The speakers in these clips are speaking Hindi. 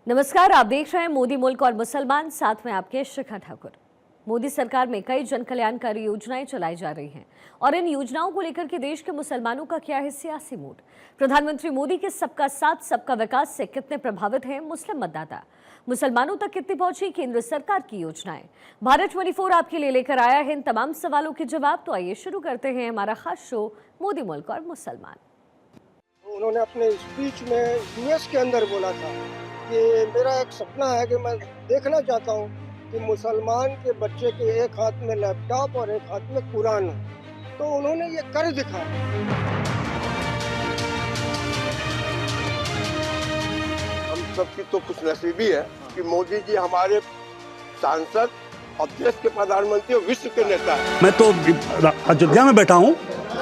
नमस्कार, आप देख रहे हैं मोदी मुल्क और मुसलमान, साथ में आपके शिखा ठाकुर। मोदी सरकार में कई जन कल्याणकारी योजनाएं चलाई जा रही हैं और इन योजनाओं को लेकर के देश के मुसलमानों का क्या है सियासी मूड। प्रधानमंत्री मोदी के सबका साथ सबका विकास से कितने प्रभावित हैं मुस्लिम मतदाता, मुसलमानों तक कितनी पहुंची केंद्र सरकार की योजनाएं। भारत 24 आपके लिए लेकर आया है इन तमाम सवालों के जवाब। तो आइए शुरू करते हैं हमारा खास शो मोदी मुल्क और मुसलमान। उन्होंने अपने स्पीच में यूएस के अंदर बोला था कि मेरा एक सपना है कि मैं देखना चाहता हूँ कि मुसलमान के बच्चे के एक हाथ में लैपटॉप और एक हाथ में कुरान हो। तो उन्होंने ये कर दिखाया। हम सबकी तो खुशनसीबी है कि मोदी जी हमारे सांसद और देश के प्रधानमंत्री और विश्व के नेता हैं। मैं तो अयोध्या में बैठा हूँ,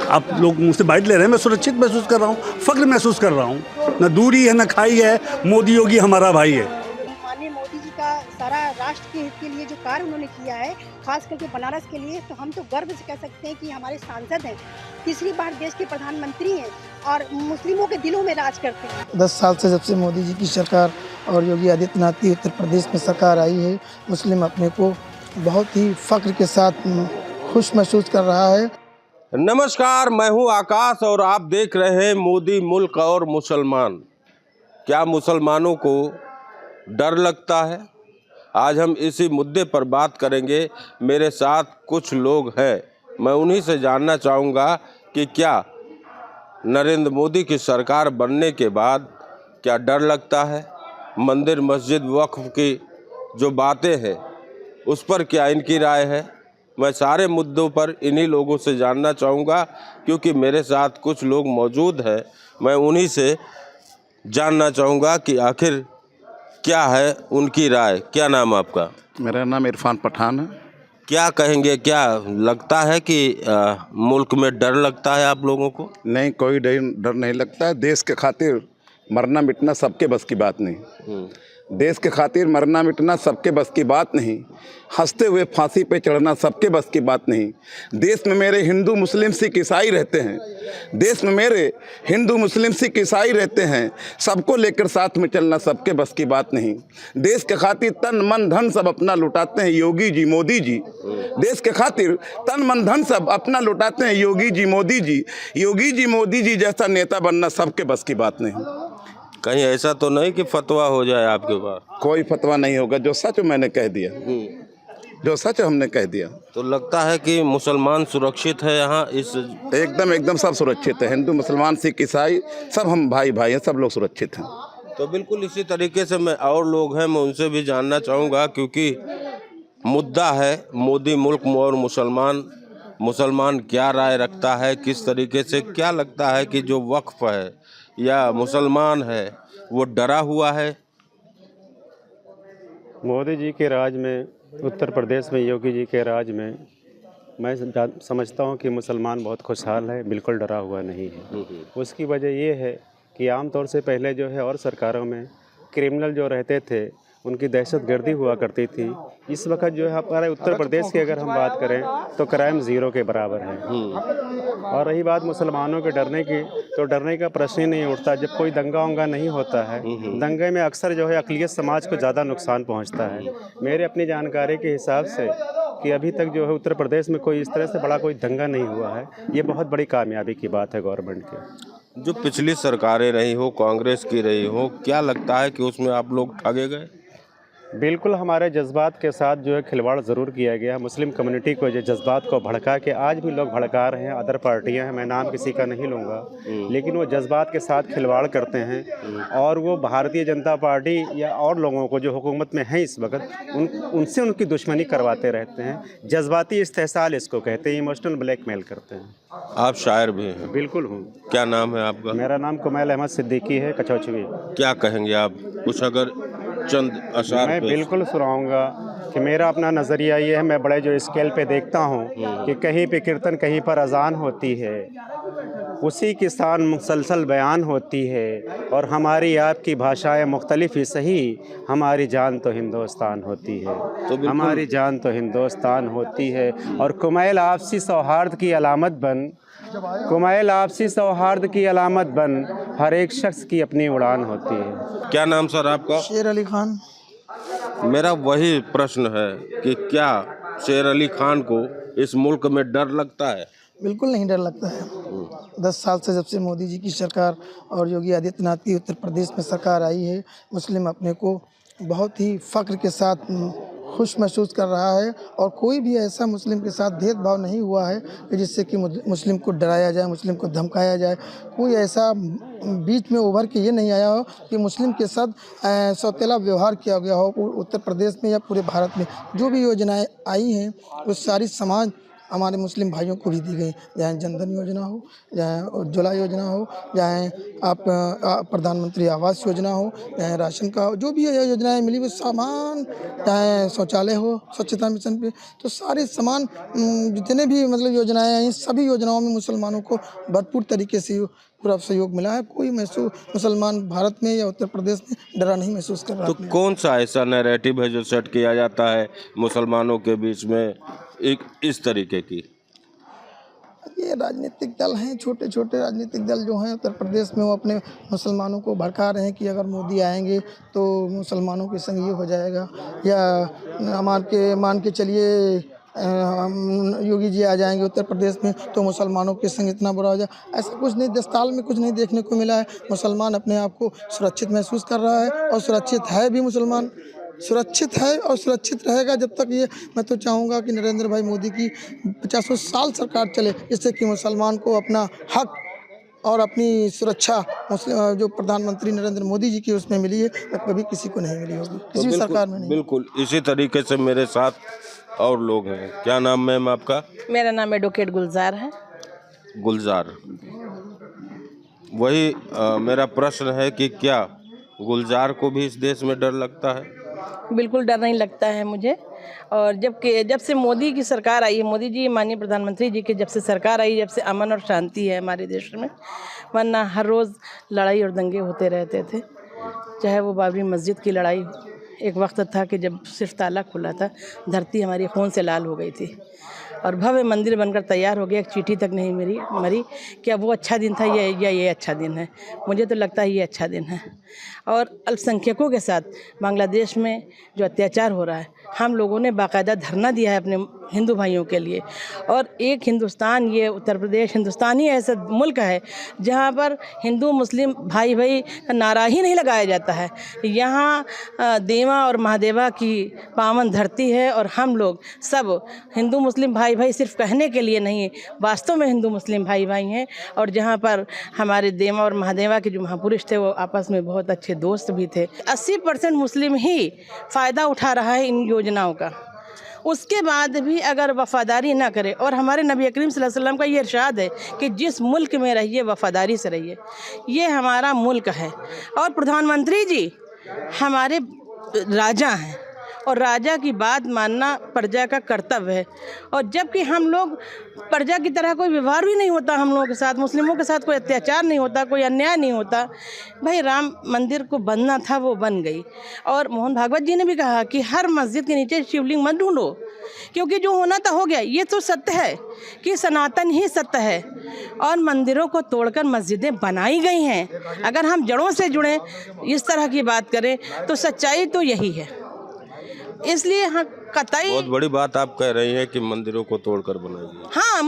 आप लोग मुझसे बाइट ले रहे हैं, मैं सुरक्षित महसूस कर रहा हूँ, फख्र महसूस कर रहा हूँ। न दूरी है न खाई है, मोदी योगी हमारा भाई है। माननीय मोदी जी का सारा राष्ट्र के हित के लिए जो कार्य उन्होंने किया है, खास करके बनारस के लिए, तो हम तो गर्व से कह सकते हैं कि हमारे सांसद हैं, तीसरी बार देश के प्रधानमंत्री हैं और मुस्लिमों के दिलों में राज करते हैं। 10 साल से जब से मोदी जी की सरकार और योगी आदित्यनाथ की उत्तर प्रदेश में सरकार आई है, मुस्लिम अपने को बहुत ही फख्र के साथ खुश महसूस कर रहा है। नमस्कार, मैं हूं आकाश और आप देख रहे हैं मोदी मुल्क और मुसलमान। क्या मुसलमानों को डर लगता है? आज हम इसी मुद्दे पर बात करेंगे। मेरे साथ कुछ लोग हैं, मैं उन्हीं से जानना चाहूँगा कि क्या नरेंद्र मोदी की सरकार बनने के बाद क्या डर लगता है? मंदिर मस्जिद वक्फ की जो बातें हैं उस पर क्या इनकी राय है? मैं सारे मुद्दों पर इन्हीं लोगों से जानना चाहूँगा, क्योंकि मेरे साथ कुछ लोग मौजूद हैं। मैं उन्हीं से जानना चाहूँगा कि आखिर क्या है उनकी राय। क्या नाम आपका? मेरा नाम इरफान पठान है। क्या कहेंगे, क्या लगता है कि मुल्क में डर लगता है आप लोगों को? नहीं, कोई डर नहीं लगता है। देश के खातिर मरना मिटना सबके बस की बात नहीं। देश के खातिर मरना मिटना सबके बस की बात नहीं। हंसते हुए फांसी पे चढ़ना सबके बस की बात नहीं। देश में मेरे हिंदू मुस्लिम सिख ईसाई रहते हैं। देश में मेरे हिंदू मुस्लिम सिख ईसाई रहते हैं। सबको लेकर साथ में चलना सबके बस की बात नहीं। देश के खातिर तन मन धन सब अपना लुटाते हैं योगी जी मोदी जी। देश के खातिर तन मन धन सब अपना लुटाते हैं योगी जी मोदी जी। योगी जी मोदी जी जैसा नेता बनना सबके बस की बात नहीं। कहीं ऐसा तो नहीं कि फतवा हो जाए आपके पास? कोई फतवा नहीं होगा। जो सच मैंने कह दिया, जो सच हमने कह दिया। तो लगता है कि मुसलमान सुरक्षित है यहाँ? इस एकदम सब सुरक्षित है। हिंदू मुसलमान सिख ईसाई सब हम भाई भाई हैं, सब लोग सुरक्षित हैं। तो बिल्कुल इसी तरीके से मैं और लोग हैं, मैं उनसे भी जानना चाहूँगा, क्योंकि मुद्दा है मोदी मुल्क और मुसलमान। मुसलमान क्या राय रखता है, किस तरीके से, क्या लगता है कि जो वक्फ है या मुसलमान है वो डरा हुआ है? मोदी जी के राज में, उत्तर प्रदेश में योगी जी के राज में मैं समझता हूँ कि मुसलमान बहुत खुशहाल है, बिल्कुल डरा हुआ नहीं है। उसकी वजह ये है कि आमतौर से पहले जो है और सरकारों में क्रिमिनल जो रहते थे उनकी दहशतगर्दी हुआ करती थी। इस वक्त जो है हमारे उत्तर प्रदेश की अगर हम बात करें तो क्राइम ज़ीरो के बराबर है। और रही बात मुसलमानों के डरने की, तो डरने का प्रश्न ही नहीं उठता। जब कोई दंगा उंगा नहीं होता है, दंगे में अक्सर जो है अक़लियत समाज को ज़्यादा नुकसान पहुंचता है। मेरे अपनी जानकारी के हिसाब से कि अभी तक जो है उत्तर प्रदेश में कोई इस तरह से बड़ा कोई दंगा नहीं हुआ है। ये बहुत बड़ी कामयाबी की बात है गवर्नमेंट की। जो पिछली सरकारें रही हो, कांग्रेस की रही हो, क्या लगता है कि उसमें आप लोग ठगे गए? बिल्कुल, हमारे जज्बात के साथ जो है खिलवाड़ ज़रूर किया गया। मुस्लिम कम्युनिटी को जो जज्बात को भड़का के आज भी लोग भड़का रहे हैं। अदर पार्टियां हैं, मैं नाम किसी का नहीं लूँगा, लेकिन वो जज्बात के साथ खिलवाड़ करते हैं और वो भारतीय जनता पार्टी या और लोगों को जो हुकूमत में हैं इस वक्त उनसे उनकी दुश्मनी करवाते रहते हैं। जज्बाती इस्तेहसाल इसको कहते हैं, इमोशनल ब्लैकमेल करते हैं। आप शायर भी हैं? बिल्कुल हूँ। क्या नाम है आपका? मेरा नाम कुमैल अहमद सिद्दीकी है, कचौचवी। क्या कहेंगे आप, कुछ अगर चंद अशार? मैं बिल्कुल सुनाऊंगा कि मेरा अपना नज़रिया ये है। मैं बड़े जो स्केल पे देखता हूँ कि कहीं पे कीर्तन, कहीं पर अजान होती है, उसी की शान मुसलसल बयान होती है, और हमारी आपकी भाषाएं मुख्तलिफ ही सही, हमारी जान तो हिंदुस्तान होती है। हमारी जान तो हिंदुस्तान होती है। और कुमैल आपसी सौहार्द की अलामत बन, कुमैल आपसी सौहार्द की अलामत बन, हर एक शख्स की अपनी उड़ान होती है। क्या नाम सर आपका? शेर अली खान। मेरा वही प्रश्न है कि क्या शेर अली खान को इस मुल्क में डर लगता है? बिल्कुल नहीं डर लगता है। 10 साल से जब से मोदी जी की सरकार और योगी आदित्यनाथ की उत्तर प्रदेश में सरकार आई है, मुस्लिम अपने को बहुत ही फ़ख्र के साथ खुश महसूस कर रहा है। और कोई भी ऐसा मुस्लिम के साथ भेदभाव नहीं हुआ है कि जिससे कि मुस्लिम को डराया जाए, मुस्लिम को धमकाया जाए। कोई ऐसा बीच में उभर के ये नहीं आया हो कि मुस्लिम के साथ सौतेला व्यवहार किया गया हो। उत्तर प्रदेश में या पूरे भारत में जो भी योजनाएं आई हैं वो सारी समाज हमारे मुस्लिम भाइयों को भी दी गई, चाहे जनधन योजना हो, चाहे उज्ज्वला योजना हो, चाहे आप प्रधानमंत्री आवास योजना हो, चाहे राशन का हो, जो भी योजनाएं मिली वो सामान, चाहे शौचालय हो, स्वच्छता मिशन पे, तो सारे सामान जितने भी मतलब योजनाएं आई, सभी योजनाओं में मुसलमानों को भरपूर तरीके से पूरा सहयोग मिला है। कोई मुसलमान भारत में या उत्तर प्रदेश में डरा नहीं महसूस कर रहा। तो कौन सा ऐसा नैरेटिव है जो सेट किया जाता है मुसलमानों के बीच में एक इस तरीके की? ये राजनीतिक दल हैं, छोटे छोटे राजनीतिक दल जो हैं उत्तर प्रदेश में, वो अपने मुसलमानों को भड़का रहे हैं कि अगर मोदी आएंगे तो मुसलमानों के संग ये हो जाएगा, या मान के चलिए योगी जी आ जाएंगे उत्तर प्रदेश में तो मुसलमानों के संग इतना बुरा हो जाए। ऐसा कुछ नहीं, 10 साल में कुछ नहीं देखने को मिला है। मुसलमान अपने आप को सुरक्षित महसूस कर रहा है और सुरक्षित है भी। मुसलमान सुरक्षित है और सुरक्षित रहेगा जब तक ये, मैं तो चाहूँगा कि नरेंद्र भाई मोदी की 50 साल सरकार चले, जिससे कि मुसलमान को अपना हक और अपनी सुरक्षा मुस्लिम जो प्रधानमंत्री नरेंद्र मोदी जी की उसमें मिली है, कभी किसी को नहीं मिली होगी, किसी भी सरकार में नहीं। बिल्कुल इसी तरीके से मेरे साथ और लोग हैं। क्या नाम मैम आपका? मेरा नाम एडवोकेट गुलजार है। गुलजार, वही मेरा प्रश्न है कि क्या गुलजार को भी इस देश में डर लगता है? बिल्कुल डर नहीं लगता है मुझे। और जब से मोदी की सरकार आई है, मोदी जी माननीय प्रधानमंत्री जी की जब से सरकार आई, जब से अमन और शांति है हमारे देश में, वरना हर रोज़ लड़ाई और दंगे होते रहते थे। चाहे वो बाबरी मस्जिद की लड़ाई, एक वक्त था कि जब सिर्फ ताला खुला था, धरती हमारी खून से लाल हो गई थी और भव्य मंदिर बनकर तैयार हो गया, एक चींटी तक नहीं मरी। क्या वो अच्छा दिन था या ये अच्छा दिन है? मुझे तो लगता है ये अच्छा दिन है। और अल्पसंख्यकों के साथ बांग्लादेश में जो अत्याचार हो रहा है, हम लोगों ने बाकायदा धरना दिया है अपने हिंदू भाइयों के लिए। और एक हिंदुस्तान, ये उत्तर प्रदेश हिंदुस्तान ही ऐसा मुल्क है जहाँ पर हिंदू मुस्लिम भाई भाई का नारा ही नहीं लगाया जाता है। यहाँ देवा और महादेवा की पावन धरती है और हम लोग सब हिंदू मुस्लिम भाई भाई सिर्फ कहने के लिए नहीं, वास्तव में हिंदू मुस्लिम भाई भाई हैं। और जहाँ पर हमारे देवा और महादेवा के जो महापुरुष थे वो आपस में बहुत अच्छे दोस्त भी थे। 80% मुस्लिम ही फ़ायदा उठा रहा है इन योजनाओं का। उसके बाद भी अगर वफ़ादारी ना करे, और हमारे नबी करीम सल्लल्लाहु अलैहि वसल्लम का ये इरशाद है कि जिस मुल्क में रहिए वफ़ादारी से रहिए, ये हमारा मुल्क है। और प्रधानमंत्री जी हमारे राजा हैं और राजा की बात मानना प्रजा का कर्तव्य है। और जबकि हम लोग प्रजा की तरह कोई व्यवहार भी नहीं होता हम लोगों के साथ, मुस्लिमों के साथ कोई अत्याचार नहीं होता, कोई अन्याय नहीं होता। भाई राम मंदिर को बनना था, वो बन गई। और मोहन भागवत जी ने भी कहा कि हर मस्जिद के नीचे शिवलिंग मत ढूंढो, क्योंकि जो होना था हो गया। ये तो सत्य है कि सनातन ही सत्य है और मंदिरों को तोड़कर मस्जिदें बनाई गई हैं। अगर हम जड़ों से जुड़ें, इस तरह की बात करें, तो सच्चाई तो यही है। इसलिए हाँ, कतई बहुत बड़ी बात आप कह रही हैं कि मंदिरों को तोड़कर बनाई गई। हाँ,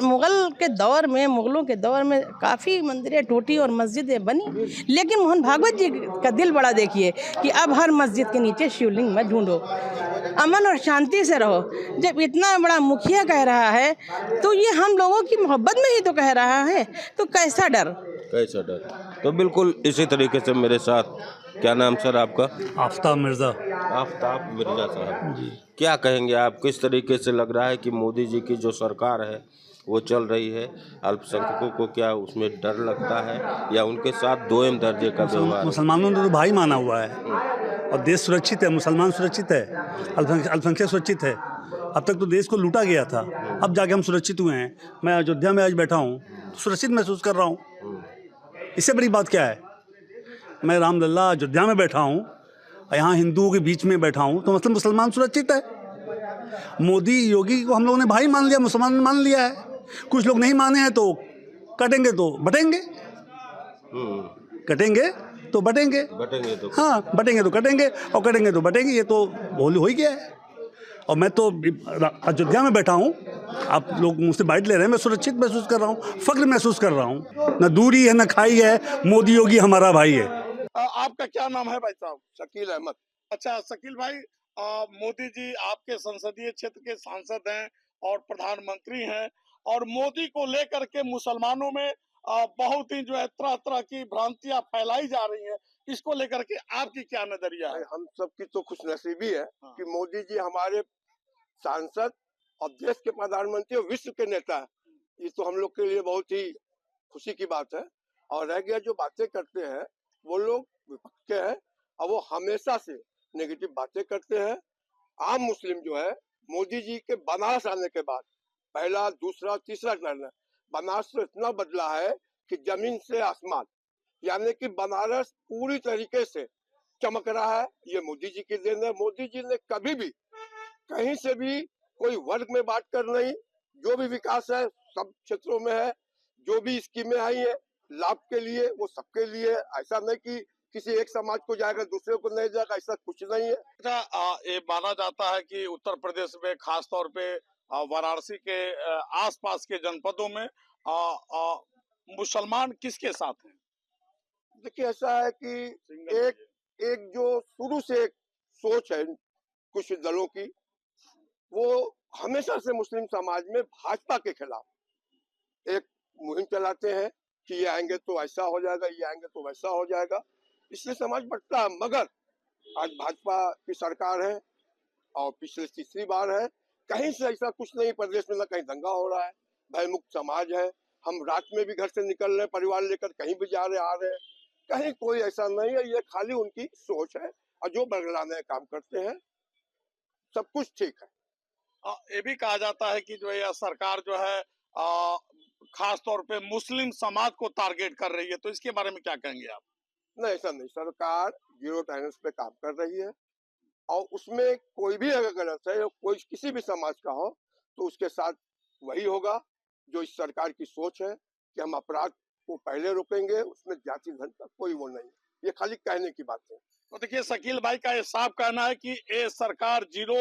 मुगल के दौर में, मुगलों के दौर में काफ़ी मंदिरें टूटी और मस्जिदें बनी, लेकिन मोहन भागवत जी का दिल बड़ा देखिए कि अब हर मस्जिद के नीचे शिवलिंग मत ढूंढो, अमन और शांति से रहो। जब इतना बड़ा मुखिया कह रहा है तो ये हम लोगों की मोहब्बत में ही तो कह रहा है, तो कैसा डर? तो बिल्कुल इसी तरीके से मेरे साथ, क्या नाम सर आपका? आफ्ताब मिर्ज़ा। आफ्ताब मिर्ज़ा साहब जी, क्या कहेंगे आप? किस तरीके से लग रहा है कि मोदी जी की जो सरकार है वो चल रही है, अल्पसंख्यकों को क्या उसमें डर लगता है या उनके साथ दोयम दर्जे का व्यवहार? मुसलमानों ने तो भाई माना हुआ है और देश सुरक्षित है, मुसलमान सुरक्षित है, अल्पसंख्यक सुरक्षित है। अब तक तो देश को लूटा गया था, अब जाके हम सुरक्षित हुए हैं। मैं अयोध्या में आज बैठा हूँ, सुरक्षित महसूस कर रहा हूँ। इससे बड़ी बात क्या है? मैं रामलला अयोध्या में बैठा हूँ, यहाँ हिंदुओं के बीच में बैठा हूँ, तो मतलब मुसलमान सुरक्षित है। मोदी योगी को हम लोगों ने भाई मान लिया, मुसलमान मान लिया है। कुछ लोग नहीं माने हैं तो कटेंगे तो बटेंगे, कटेंगे तो बटेंगे, बटेंगे तो हाँ बटेंगे तो कटेंगे और कटेंगे तो बटेंगे। ये तो हो ही गया है। और मैं तो अयोध्या में बैठा हूँ, आप लोग मुझसे बाइट ले रहे हैं, मैं सुरक्षित महसूस कर रहा हूँ, फख्र महसूस कर रहा हूँ। ना दूरी है ना खाई है, मोदी योगी हमारा भाई है। आपका क्या नाम है भाई साहब? शकील अहमद। अच्छा शकील भाई, मोदी जी आपके संसदीय क्षेत्र के सांसद हैं और प्रधानमंत्री हैं, और मोदी को लेकर के मुसलमानों में बहुत ही जो है तरह तरह की भ्रांतियां फैलाई जा रही हैं। इसको लेकर के आपकी क्या नजरिया है? हम सबकी तो खुशनसीबी है हाँ। कि मोदी जी हमारे सांसद और देश के प्रधानमंत्री और विश्व के नेता है। ये तो हम लोग के लिए बहुत ही खुशी की बात है। और रह गया जो बातें करते हैं वो लोग विपक्ष के हैं और वो हमेशा से नेगेटिव बातें करते हैं। आम मुस्लिम जो है मोदी जी के बनारस आने के बाद पहला दूसरा तीसरा टर्न है, बनारस तो इतना बदला है कि जमीन से आसमान, यानी कि बनारस पूरी तरीके से चमक रहा है। ये मोदी जी की देन है। मोदी जी ने कभी भी कहीं से भी कोई वर्ग में बात कर नहीं, जो भी विकास है सब क्षेत्रों में है, जो भी स्कीमें आई है लाभ के लिए वो सबके लिए। ऐसा नहीं कि किसी एक समाज को जाएगा दूसरे को नहीं जाएगा, ऐसा कुछ नहीं है। अच्छा, ये माना जाता है कि उत्तर प्रदेश में खास तौर पे वाराणसी के आसपास के जनपदों में मुसलमान किसके साथ हैं? देखिए ऐसा है कि एक जो शुरू से एक सोच है कुछ दलों की, वो हमेशा से मुस्लिम समाज में भाजपा के खिलाफ एक मुहिम चलाते हैं कि ये आएंगे तो ऐसा हो जाएगा, ये आएंगे तो वैसा हो जाएगा, इसलिए समाज बढ़ता है। मगर आज भाजपा की सरकार है और पिछले तीसरी बार है, कहीं से ऐसा कुछ नहीं, प्रदेश में ना कहीं दंगा हो रहा है, भयमुक्त समाज है। हम रात में भी घर से निकल रहे हैं, परिवार लेकर कहीं भी जा रहे आ रहे हैं, कहीं कोई ऐसा नहीं है। ये खाली उनकी सोच है और जो बदलाने काम करते हैं सब कुछ ठीक है। ये भी कहा जाता है कि जो यह सरकार जो है खास तौर पे मुस्लिम समाज को टारगेट कर रही है, तो इसके बारे में क्या कहेंगे आप? नहीं ऐसा नहीं, सरकार जीरो टॉलरेंस पे काम कर रही है और उसमें कोई भी अगर गलत है, कोई किसी भी समाज का हो तो उसके साथ वही होगा जो इस सरकार की सोच है कि हम अपराध को पहले रोकेंगे, उसमें जाति धर्म का कोई वो नहीं है। ये खाली कहने की बात है। तो देखिए शकील भाई का ये साफ कहना है कि ये सरकार जीरो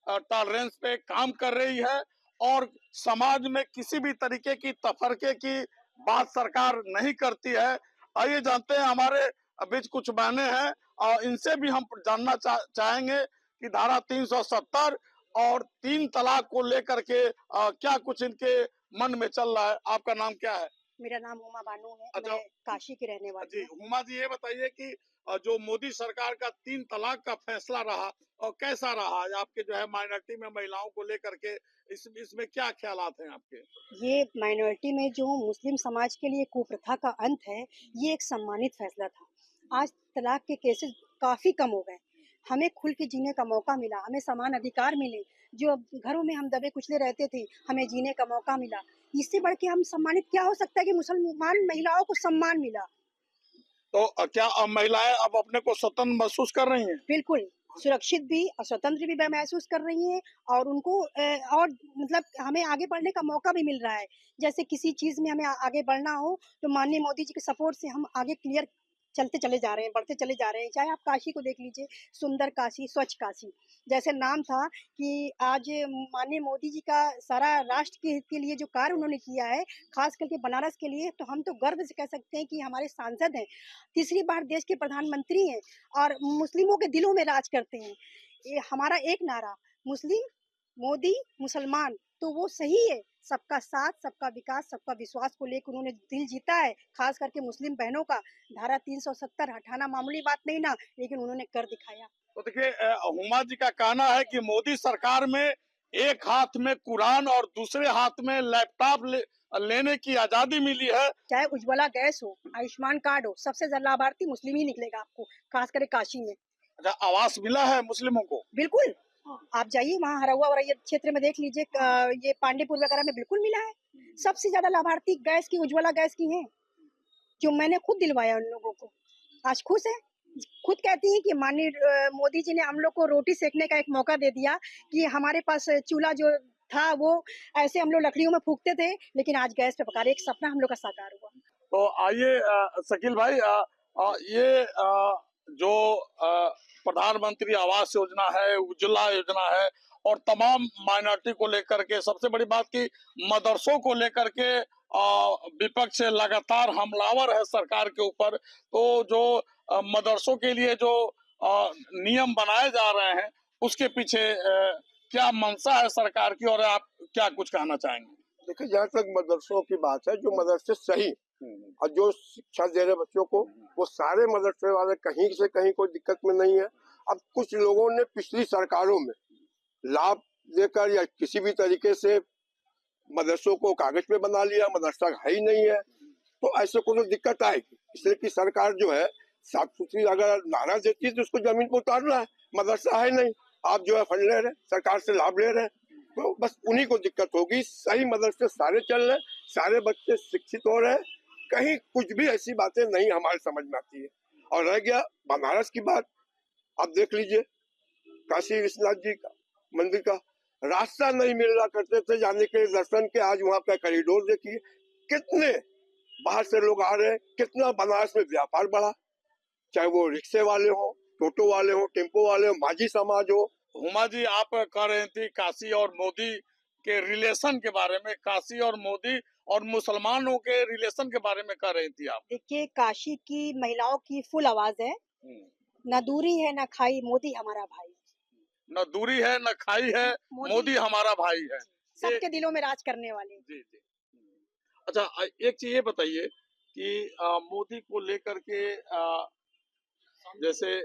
टॉलरेंस पे काम कर रही है और समाज में किसी भी तरीके की तफरके की बात सरकार नहीं करती है। आइए जानते हैं, हमारे बीच कुछ बहनें हैं और इनसे भी हम जानना चाहेंगे कि धारा 370 और 3 तलाक को लेकर के क्या कुछ इनके मन में चल रहा है। आपका नाम क्या है? मेरा नाम हुमा बानू है। अच्छा। मैं काशी की रहने वाली जी हूँ। हुमा जी, ये बताइए कि जो मोदी सरकार का 3 तलाक का फैसला रहा और कैसा रहा आपके जो है माइनॉरिटी में महिलाओं को लेकर के, इसमें क्या ख्यालात हैं आपके? ये माइनॉरिटी में जो मुस्लिम समाज के लिए कुप्रथा का अंत है, ये एक सम्मानित फैसला था। आज तलाक के केसेस काफ़ी कम हो गए। हमें खुल के जीने का मौका मिला, हमें समान अधिकार मिले। जो घरों में हम दबे कुचले रहते थे, हमें जीने का मौका मिला। इससे बढ़ के हम सम्मानित क्या हो सकता है कि मुसलमान महिलाओं को सम्मान मिला। तो क्या अब महिलाएं अब अपने को स्वतंत्र महसूस कर रही हैं? बिल्कुल, सुरक्षित भी और स्वतंत्र भी महसूस कर रही हैं और उनको और मतलब हमें आगे बढ़ने का मौका भी मिल रहा है। जैसे किसी चीज़ में हमें आगे बढ़ना हो, तो माननीय मोदी जी के सपोर्ट से हम आगे क्लियर चलते चले जा रहे हैं, बढ़ते चले जा रहे हैं। चाहे आप काशी को देख लीजिए, सुंदर काशी, स्वच्छ काशी। जैसे नाम था कि आज माननीय मोदी जी का सारा राष्ट्र के लिए जो कार्य उन्होंने किया है, ख़ास करके बनारस के लिए, तो हम तो गर्व से कह सकते हैं कि हमारे सांसद हैं, तीसरी बार देश के प्रधानमंत्री हैं और मुस्लिमों के दिलों में राज करते हैं। ये हमारा एक नारा, मुस्लिम, मोदी, मुसलमान, तो वो सही है। सबका साथ, सबका विकास, सबका विश्वास को लेकर उन्होंने दिल जीता है, खास करके मुस्लिम बहनों का। धारा 370 हटाना मामूली बात नहीं ना, लेकिन उन्होंने कर दिखाया। तो देखिए हुमा जी का कहना है कि मोदी सरकार में एक हाथ में कुरान और दूसरे हाथ में लैपटॉप लेने की आजादी मिली है। चाहे उज्ज्वला गैस हो, आयुष्मान कार्ड हो, सबसे ज्यादा लाभार्थी मुस्लिम ही निकलेगा आपको, खास करके काशी में। अच्छा, आवास मिला है मुस्लिमों को? बिल्कुल, आप जाइए वहाँ हरहुआ और ये क्षेत्र में देख लीजिए, ये पांडेपुर वगैरह में बिल्कुल मिला है। सबसे ज्यादा लाभार्थी गैस की, उज्ज्वला गैस की हैं, जो मैंने खुद दिलवाया उन लोगों को। आज खुश है, खुद कहती हैं कि माननीय मोदी जी ने हम लोग को रोटी सेकने का एक मौका दे दिया, कि हमारे पास चूल्हा जो था वो ऐसे हम लोग लकड़ियों में फूकते थे, लेकिन आज गैस पे पका रहे। एक सपना हम लोग का साकार हुआ। तो आइए शकील भाई, ये जो प्रधानमंत्री आवास योजना है, उज्ज्वला योजना है, और तमाम माइनॉरिटी को लेकर के, सबसे बड़ी बात की मदरसों को लेकर के विपक्ष लगातार हमलावर है सरकार के ऊपर। तो जो मदरसों के लिए जो नियम बनाए जा रहे हैं, उसके पीछे क्या मंशा है सरकार की, और आप क्या कुछ कहना चाहेंगे? देखिए, जहाँ तक मदरसों की बात है, जो मदरसे सही और जो शिक्षा दे रहे बच्चों को, वो सारे मदरसे वाले कहीं से कहीं कोई दिक्कत में नहीं है। अब कुछ लोगों ने पिछली सरकारों में लाभ देकर या किसी भी तरीके से मदरसों को कागज पे बना लिया, मदरसा है ही नहीं है, तो ऐसे को तो दिक्कत आएगी। इसलिए कि सरकार जो है साफ सुथरी अगर नारा देती है तो उसको जमीन पर उतारना है। मदरसा है नहीं, आप जो है फंड ले रहे हैं, सरकार से लाभ ले रहे हैं, तो बस उन्हीं को दिक्कत होगी। सही मदरसे सारे चल रहे, सारे बच्चे शिक्षित हो रहे हैं, कहीं कुछ भी ऐसी बातें नहीं हमारे समझ में आती है। और रह गया बनारस की बात, आप देख लीजिए, काशी विश्वनाथ जी का मंदिर का रास्ता नहीं मिल रहा करते थे जाने के लिए दर्शन के। आज वहाँ का कॉरिडोर देखिए, कितने बाहर से लोग आ रहे हैं, कितना बनारस में व्यापार बढ़ा, चाहे वो रिक्शे वाले हो, टोटो वाले हो, टेम्पो वाले हो, माझी समाज हो। हुमा जी, आप कह रहे थी काशी और मोदी के रिलेशन के बारे में, काशी और मोदी और मुसलमानों के रिलेशन के बारे में कह रही थी आप। देखिए, काशी की महिलाओं की फुल आवाज है, न दूरी है न खाई, मोदी हमारा भाई। न दूरी है न खाई है, मोदी हमारा भाई है। सबके दिलों में राज करने वाले। जी जी। अच्छा, एक चीज ये बताइए कि मोदी को लेकर के, जैसे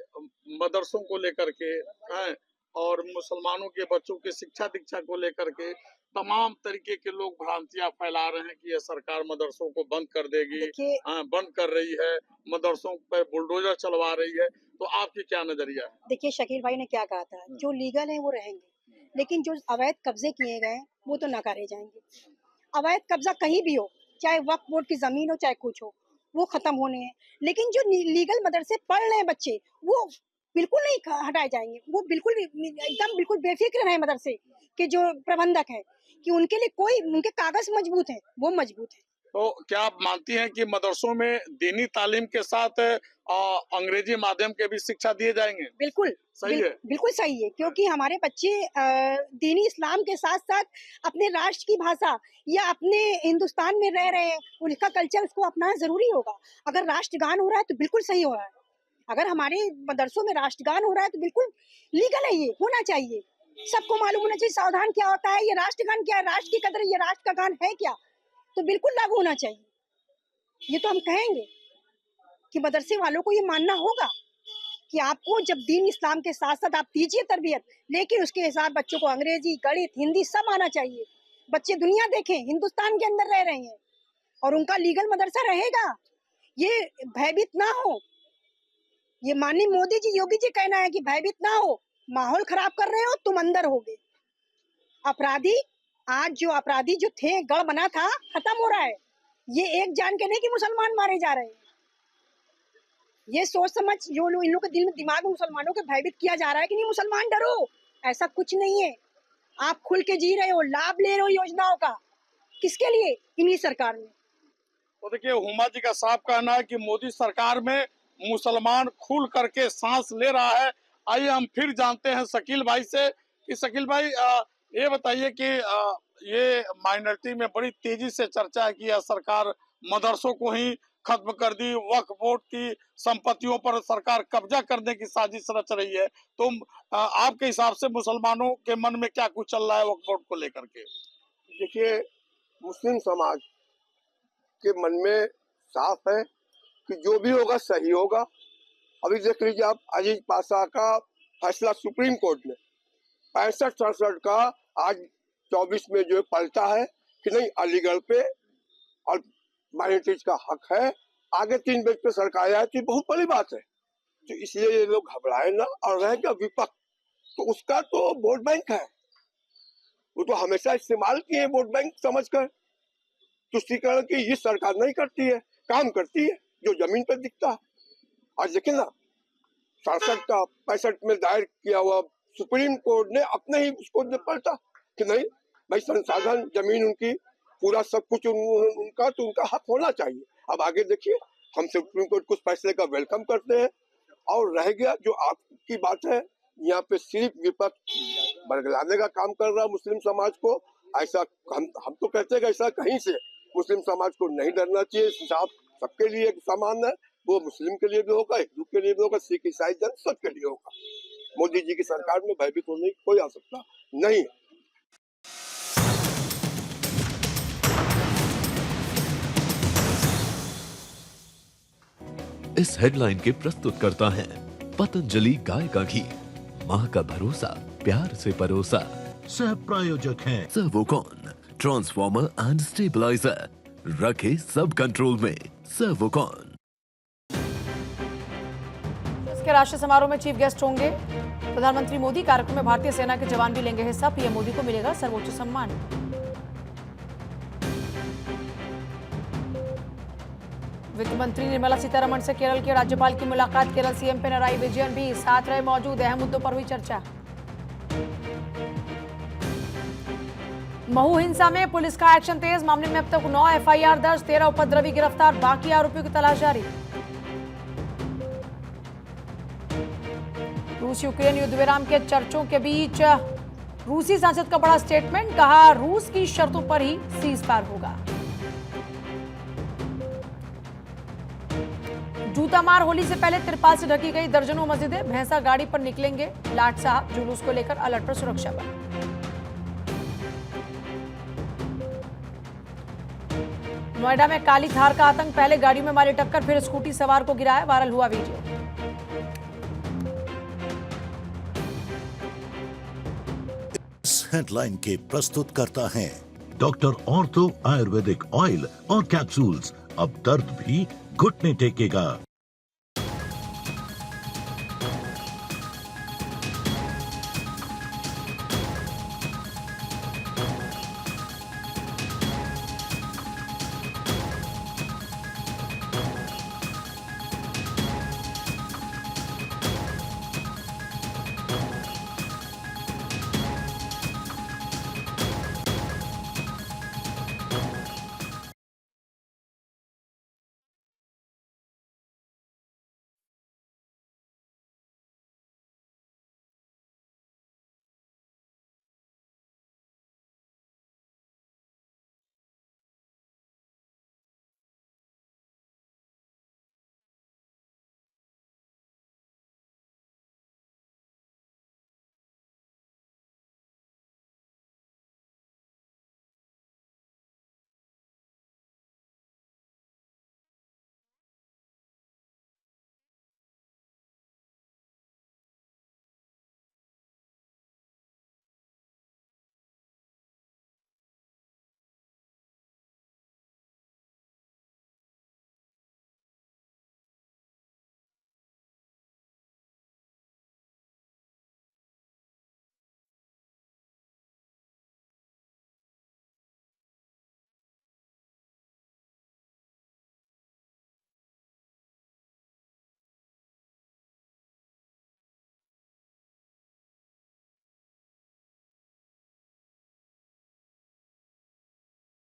मदरसों को लेकर के हैं, और मुसलमानों के बच्चों की शिक्षा दीक्षा को लेकर के तमाम तरीके के लोग भ्रांतियां फैला रहे हैं कि यह सरकार मदरसों को बंद कर देगी, बंद कर रही है, मदरसों पर बुलडोजर चलवा रही है। तो आपकी क्या नजरिया है? देखिए, शकील भाई ने क्या कहा था, जो लीगल है वो रहेंगे, लेकिन जो अवैध कब्जे किए गए वो तो नकारे जाएंगे। अवैध कब्जा कहीं भी हो, चाहे वक्फ बोर्ड की जमीन हो चाहे कुछ हो, वो खत्म होने हैं। लेकिन जो लीगल मदरसे पढ़ रहे हैं बच्चे, वो बिल्कुल नहीं हटाए जाएंगे। वो बिल्कुल एकदम बिल्कुल बेफिक्र रहे मदरसे के जो प्रबंधक है, कि उनके लिए कोई, उनके कागज मजबूत है, वो मजबूत है। तो क्या आप मानती हैं कि मदरसों में दीनी तालीम के साथ अंग्रेजी माध्यम के भी शिक्षा दिए जाएंगे? बिल्कुल सही है, बिल्कुल सही है, क्योंकि हमारे बच्चे दीनी इस्लाम के साथ साथ अपने राष्ट्र की भाषा या अपने हिंदुस्तान में रह रहे हैं, उनका कल्चर उसको अपनाना जरूरी होगा। अगर राष्ट्रगान हो रहा है तो बिल्कुल सही हो रहा है। अगर हमारे मदरसों में राष्ट्रगान हो रहा है तो बिल्कुल लीगल है, ये होना चाहिए। सबको मालूम होना चाहिए सावधान क्या होता है, ये राष्ट्रगान क्या है, राष्ट्र की कदर ये राष्ट्र का गान है क्या, तो बिल्कुल लागू होना चाहिए। ये तो हम कहेंगे कि मदरसे वालों को ये मानना होगा कि आपको जब दीन इस्लाम के साथ साथ आप दीजिए तरबियत, लेकिन उसके हिसाब बच्चों को अंग्रेजी, गणित, हिंदी सब आना चाहिए। बच्चे दुनिया देखें, हिंदुस्तान के अंदर रह रहे हैं और उनका लीगल मदरसा रहेगा। ये भयभीत ना हो, ये माननीय मोदी जी, योगी जी कहना है कि भयभीत ना हो, माहौल खराब कर रहे हो तुम, अंदर होगे। अपराधी, आज जो अपराधी जो थे, गढ़ बना था, खत्म हो रहा है। ये एक जान के नहीं कि मुसलमान मारे जा रहे हैं, ये सोच समझ जो लोग, इन लोगों के दिल में, दिमाग में मुसलमानों को भयभीत किया जा रहा है कि नहीं मुसलमान डरो, ऐसा कुछ नहीं है। आप खुल के जी रहे हो, लाभ ले रहे हो योजनाओं का, किसके लिए? इन्हीं सरकार में। तो देखिए, हुमा जी का साफ कहना है कि मोदी सरकार में मुसलमान खुल करके सांस ले रहा है। आइए हम फिर जानते हैं शकील भाई से कि शकील भाई, ये बताइए कि ये माइनॉरिटी में बड़ी तेजी से चर्चा है कि यह सरकार मदरसों को ही खत्म कर दी, वक्फ बोर्ड की संपत्तियों पर सरकार कब्जा करने की साजिश रच रही है। तो आपके हिसाब से मुसलमानों के मन में क्या कुछ चल रहा है वक्फ बोर्ड को लेकर के? देखिए, मुस्लिम समाज के मन में साफ है कि जो भी होगा सही होगा। अभी देख लीजिए आप, अजीज पाशा का फैसला सुप्रीम कोर्ट ने 65-67 का आज 24 में जो पलटा है कि नहीं, अलीगढ़ पे और माइनॉरिटीज का हक है, आगे 3 बेंच पे सरकार आए, तो बहुत बड़ी बात है। तो इसलिए ये लोग घबराए ना। और रहेगा विपक्ष, तो उसका तो वोट बैंक है, वो तो हमेशा इस्तेमाल किए वोट बैंक समझकर। तुष्टीकरण की ये सरकार नहीं करती है, काम करती है जो जमीन पर दिखता है। आज देखिए ना, 67 का 65 में दायर किया हुआ सुप्रीम कोर्ट ने अपने ही उसको पलटा कि नहीं भाई, संसाधन जमीन उनकी पूरा सब कुछ उनका, तो उनका हक होना चाहिए। अब आगे देखिए, हम सुप्रीम कोर्ट कुछ फैसले का वेलकम करते हैं। और रह गया जो आपकी बात है, यहाँ पे सिर्फ विपक्ष बरगलाने का काम कर रहा है मुस्लिम समाज को। ऐसा हम तो कहते हैं कि ऐसा कहीं से मुस्लिम समाज को नहीं डरना चाहिए। इंसाफ सबके लिए समान है, वो मुस्लिम के लिए भी होगा, हिंदू के लिए भी होगा, सिख ईसाई जन सबके लिए होगा। मोदी जी की सरकार में भयभीत होने की कोई आवश्यकता नहीं। इस हेडलाइन के प्रस्तुतकर्ता हैं पतंजलि गाय का घी, माँ का भरोसा, प्यार से परोसा। सह प्रायोजक हैं सर्वोकॉन, ट्रांसफार्मर एंड स्टेबलाइजर, रखे सब कंट्रोल में। सर्वोकॉन। इसके राष्ट्रीय समारोह में चीफ गेस्ट होंगे प्रधानमंत्री मोदी। कार्यक्रम में भारतीय सेना के जवान भी लेंगे हिस्सा। पीएम मोदी को मिलेगा सर्वोच्च सम्मान। वित्त मंत्री निर्मला सीतारमण से केरल के राज्यपाल की मुलाकात। केरल सीएम पिनराई विजयन भी साथ रहे मौजूद। अहम मुद्दों पर हुई चर्चा। महू हिंसा में पुलिस का एक्शन तेज। मामले में अब तक 9 एफआईआर दर्ज, 13 उपद्रवी गिरफ्तार, बाकी आरोपियों की तलाश जारी। रूस यूक्रेन युद्ध विराम के चर्चों के बीच रूसी सांसद का बड़ा स्टेटमेंट। कहा रूस की शर्तों पर ही सीज फायर होगा। जूता मार होली से पहले तिरपाल से ढकी गई दर्जनों मस्जिदें। भैंसा गाड़ी पर निकलेंगे लाट साहब। जुलूस को लेकर अलर्ट पर सुरक्षा बल। नोएडा में काली थार का आतंक। पहले गाड़ी में मारी टक्कर, फिर स्कूटी सवार को गिराया। वायरल हुआ वीडियो। इस हेडलाइन के प्रस्तुतकर्ता हैं डॉक्टर ऑर्थो आयुर्वेदिक ऑयल और कैप्सूल्स। अब दर्द भी घुटने टेकेगा।